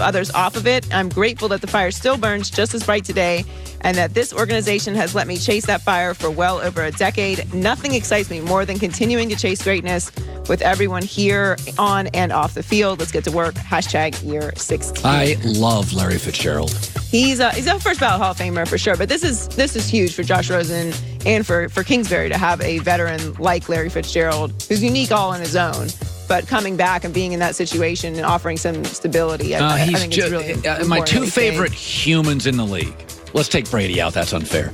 others off of it. I'm grateful that the fire still burns just as bright today and that this organization has let me chase that fire for well over a decade. Nothing excites me more than continuing to chase greatness with everyone here on and off the field. Let's get to work. Hashtag year 16. I love Larry Fitzgerald. He's a first ballot Hall of Famer for sure, but this is huge for Josh Rosen and for Kingsbury to have a veteran like Larry Fitzgerald, who's unique all on his own, but coming back and being in that situation and offering some stability. I think it's really important. My two favorite humans in the league. Let's take Brady out. That's unfair.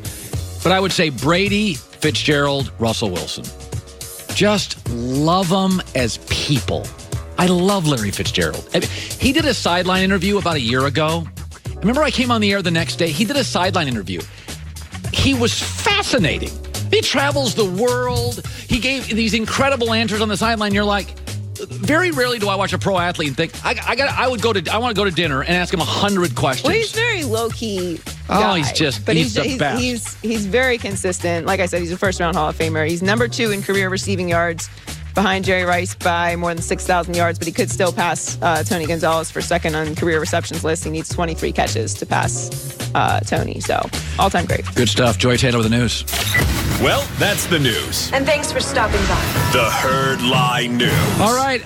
But I would say Brady, Fitzgerald, Russell Wilson. Just love them as people. I love Larry Fitzgerald. He did a sideline interview about a year ago. Remember, I came on the air the next day. He did a sideline interview. He was fascinating. He travels the world. He gave these incredible answers on the sideline. You're like, very rarely do I watch a pro athlete and think, I want to go to dinner and ask him 100 questions. Well, he's very low-key Oh, guy, he's the best. He's very consistent. Like I said, he's a first-round Hall of Famer. He's number 2 in career receiving yards behind Jerry Rice by more than 6,000 yards, but he could still pass Tony Gonzalez for second on career receptions list. He needs 23 catches to pass Tony, so all-time great. Good stuff. Joy Taylor with the news. Well, that's the news. And thanks for stopping by. The Herd Lie News. All right.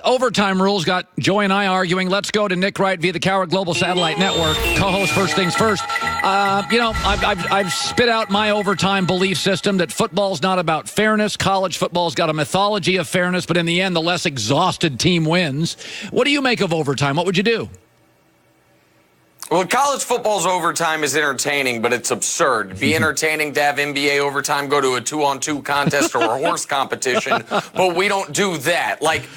Overtime rules got Joy and I arguing. Let's go to Nick Wright via the Cowherd Global Satellite Network. Co-host First Things First. I've spit out my overtime belief system that football's not about fairness. College football's got a mythology of fairness, but in the end, the less exhausted team wins. What do you make of overtime? What would you do? Well, college football's overtime is entertaining, but it's absurd. It'd be entertaining to have NBA overtime go to a 2-on-2 contest or a horse competition, but we don't do that. Like,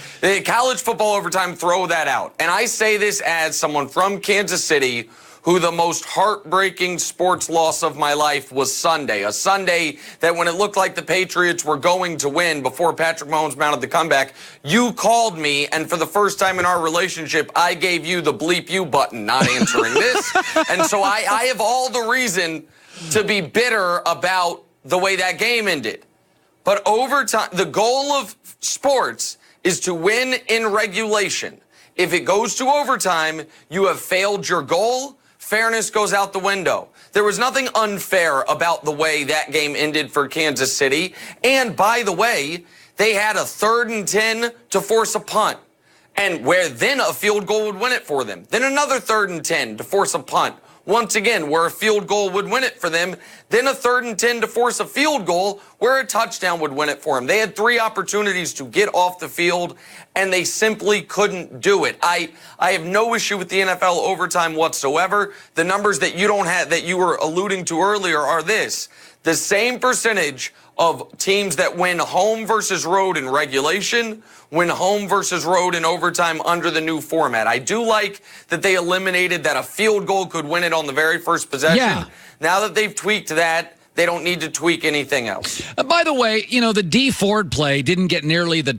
college football overtime, throw that out. And I say this as someone from Kansas City who the most heartbreaking sports loss of my life was Sunday. A Sunday that when it looked like the Patriots were going to win before Patrick Mahomes mounted the comeback, you called me, and for the first time in our relationship, I gave you the bleep you button, not answering this. And so I have all the reason to be bitter about the way that game ended. But overtime, the goal of sports is to win in regulation. If it goes to overtime, you have failed your goal. Fairness goes out the window. There was nothing unfair about the way that game ended for Kansas City. And by the way, they had a 3rd and 10 to force a punt. And where then a field goal would win it for them. Then another 3rd and 10 to force a punt. Once again, where a field goal would win it for them. Then a 3rd and 10 to force a field goal where a touchdown would win it for them. They had 3 opportunities to get off the field, and they simply couldn't do it. I have no issue with the NFL overtime whatsoever. The numbers that you were alluding to earlier are this. The same percentage of teams that win home versus road in regulation win home versus road in overtime under the new format. I do like that they eliminated that a field goal could win it on the very first possession. Yeah. Now that they've tweaked that, they don't need to tweak anything else. By the way, the D Ford play didn't get nearly the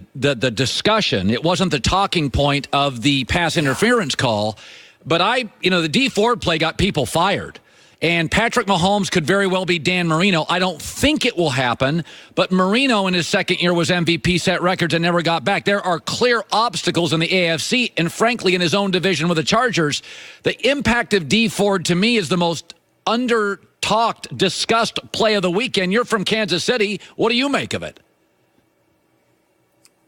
discussion. It wasn't the talking point of the pass interference call. But the D Ford play got people fired. And Patrick Mahomes could very well be Dan Marino. I don't think it will happen, but Marino in his second year was MVP, set records, and never got back. There are clear obstacles in the AFC, and frankly, in his own division with the Chargers. The impact of D Ford, to me, is the most under-talked, discussed play of the weekend. You're from Kansas City. What do you make of it?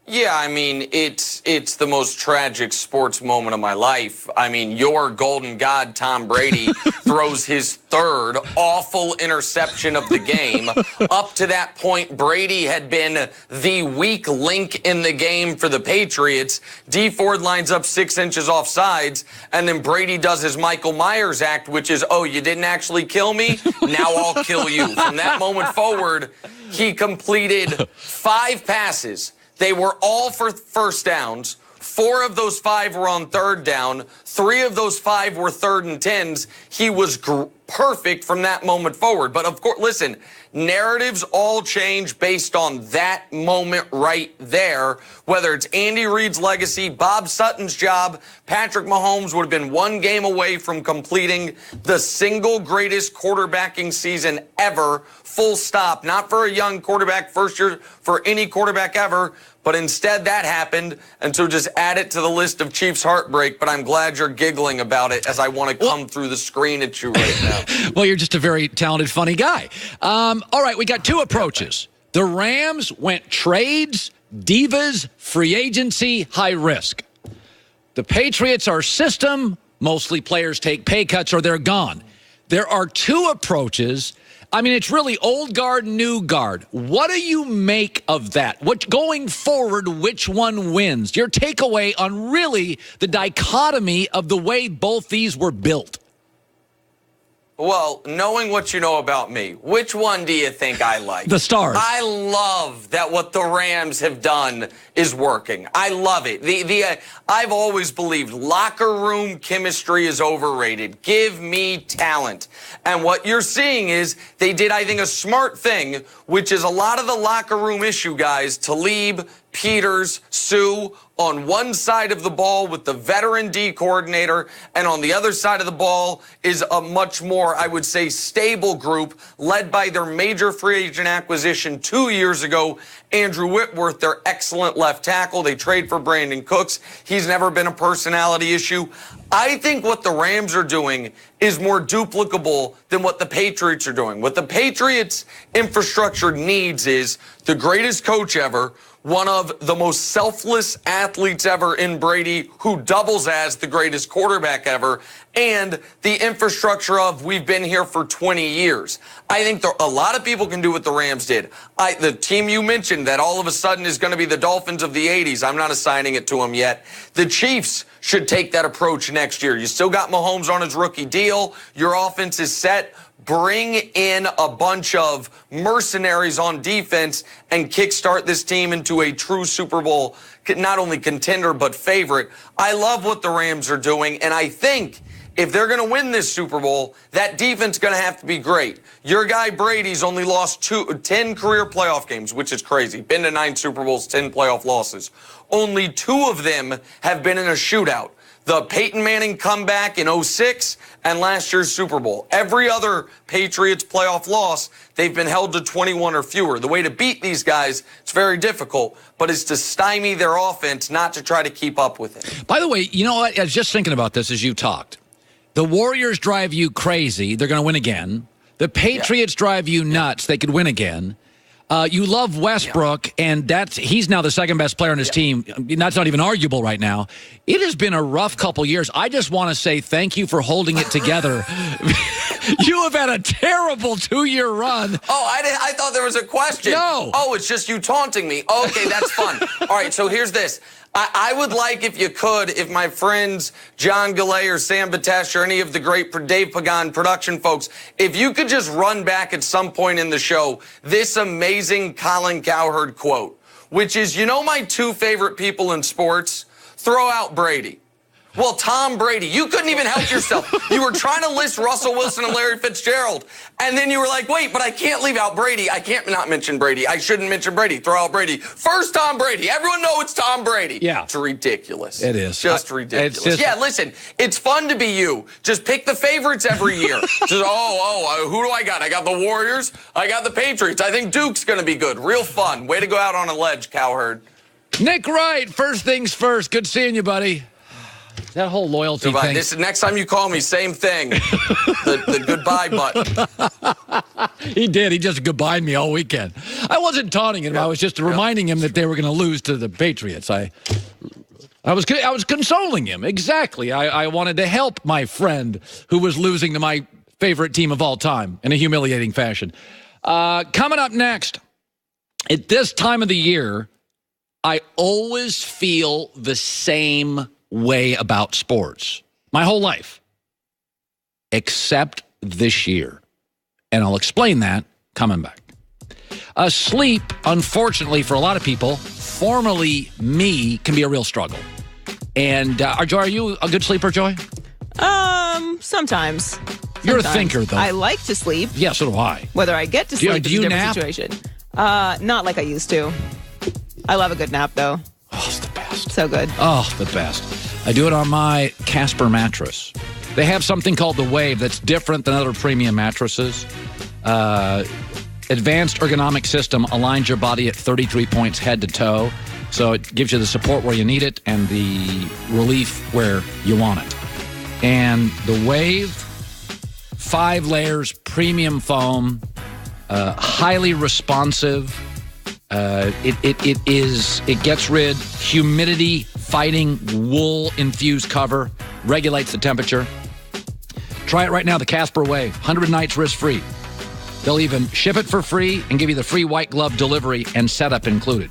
Yeah, I mean, it's the most tragic sports moment of my life. I mean, your golden god, Tom Brady, throws his 3rd awful interception of the game. Up to that point, Brady had been the weak link in the game for the Patriots. D Ford lines up 6 inches off sides, and then Brady does his Michael Myers act, which is, oh, you didn't actually kill me? Now I'll kill you. From that moment forward, he completed 5 passes. They were all for first downs. 4 of those 5 were on 3rd down. 3 of those 5 were 3rd and 10s. He was perfect from that moment forward. But of course, listen, narratives all change based on that moment right there. Whether it's Andy Reid's legacy, Bob Sutton's job, Patrick Mahomes would have been one game away from completing the single greatest quarterbacking season ever, full stop. Not for a young quarterback, first year for any quarterback ever. But instead that happened, and so just add it to the list of Chiefs heartbreak. But I'm glad you're giggling about it as I want to come through the screen at you right now. Well, you're just a very talented, funny guy. All right, we got two approaches. The Rams went trades, divas, free agency, high risk. The Patriots are system, mostly players take pay cuts or they're gone. There are two approaches. I mean, it's really old guard, new guard. What do you make of that? What going forward, which one wins? Your takeaway on really the dichotomy of the way both these were built. Well, knowing what you know about me, which one do you think I like? The Stars. I love that what the Rams have done is working. I love it. I've always believed locker room chemistry is overrated. Give me talent. And what you're seeing is they did, I think, a smart thing, which is a lot of the locker room issue guys, Talib, Peters, Sue, on one side of the ball with the veteran D coordinator, and on the other side of the ball is a much more, I would say, stable group led by their major free agent acquisition 2 years ago, Andrew Whitworth, their excellent left tackle. They trade for Brandon Cooks. He's never been a personality issue. I think what the Rams are doing is more duplicable than what the Patriots are doing. What the Patriots infrastructure needs is the greatest coach ever, one of the most selfless athletes ever in Brady, who doubles as the greatest quarterback ever, and the infrastructure of we've been here for 20 years. I think a lot of people can do what the Rams did. The team you mentioned that all of a sudden is going to be the Dolphins of the 80s, I'm not assigning it to them yet. The Chiefs should take that approach next year. You still got Mahomes on his rookie deal. Your offense is set. Bring in a bunch of mercenaries on defense and kickstart this team into a true Super Bowl, not only contender, but favorite. I love what the Rams are doing, and I think if they're going to win this Super Bowl, that defense is going to have to be great. Your guy Brady's only lost 10 career playoff games, which is crazy. Been to 9 Super Bowls, 10 playoff losses. Only 2 of them have been in a shootout. The Peyton Manning comeback in 2006 and last year's Super Bowl. Every other Patriots playoff loss, they've been held to 21 or fewer. The way to beat these guys, it's very difficult, but it's to stymie their offense, not to try to keep up with it. By the way, you know what? I was just thinking about this as you talked. The Warriors drive you crazy. They're going to win again. The Patriots drive you nuts. They could win again. You love Westbrook, and he's now the second best player on his team. That's not even arguable right now. It has been a rough couple years. I just want to say thank you for holding it together. You have had a terrible 2-year run. Oh, I thought there was a question. No. Oh, it's just you taunting me. Okay, that's fun. All right, so here's this. I would like, if you could, if my friends John Galley or Sam Batesh or any of the great Dave Pagan production folks, if you could just run back at some point in the show this amazing Colin Cowherd quote, which is, you know my 2 favorite people in sports? Throw out Brady. Well, Tom Brady, you couldn't even help yourself. You were trying to list Russell Wilson and Larry Fitzgerald. And then you were like, wait, but I can't leave out Brady. I can't not mention Brady. I shouldn't mention Brady. Throw out Brady. First, Tom Brady. Everyone know it's Tom Brady. Yeah. It's ridiculous. It is. Just ridiculous. Yeah, listen, it's fun to be you. Just pick the favorites every year. Just, who do I got? I got the Warriors. I got the Patriots. I think Duke's going to be good. Real fun. Way to go out on a ledge, Cowherd. Nick Wright, first things first. Good seeing you, buddy. That whole loyalty thing. This next time you call me, same thing. the goodbye button. He did. He just goodbyed me all weekend. I wasn't taunting him. I was just reminding him that they were going to lose to the Patriots. I was consoling him. Exactly. I wanted to help my friend who was losing to my favorite team of all time in a humiliating fashion. Coming up next, at this time of the year, I always feel the same way about sports my whole life, except this year. And I'll explain that coming back. Sleep, unfortunately, for a lot of people, formerly me, can be a real struggle. And Joy, are you a good sleeper, Joy? Sometimes. You're a Sometimes. thinker, though. I like to sleep. Yeah, so do I. Whether I get to Do you- sleep do is you a different nap? situation. Not like I used to. I love a good nap, though. Oh, it's the best. So good. Oh, the best. I do it on my Casper mattress. They have something called the Wave that's different than other premium mattresses. Advanced ergonomic system aligns your body at 33 points head to toe. So it gives you the support where you need it and the relief where you want it. And the Wave, 5 layers, premium foam, highly responsive. It gets rid humidity fighting wool infused cover, regulates the temperature. Try it right now, the Casper Wave, 100 nights risk free. They'll even ship it for free and give you the free white glove delivery and setup included.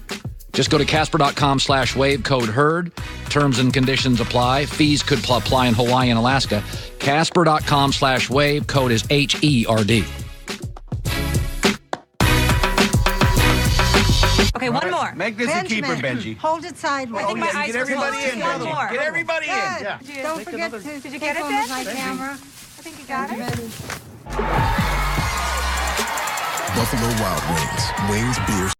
Just go to casper.com/wave, code HERD. Terms and conditions apply. Fees could apply in Hawaii and Alaska. Casper.com/wave, code is HERD. Okay, one more. Make this a keeper, Benji. Hold it sideways. I think my eyes Get were everybody closed. in, One Benji. more. Get everybody in. Yeah. Don't forget to Did you get it, Ben? my camera. I think you got it. Buffalo Wild Wings. Wings beer.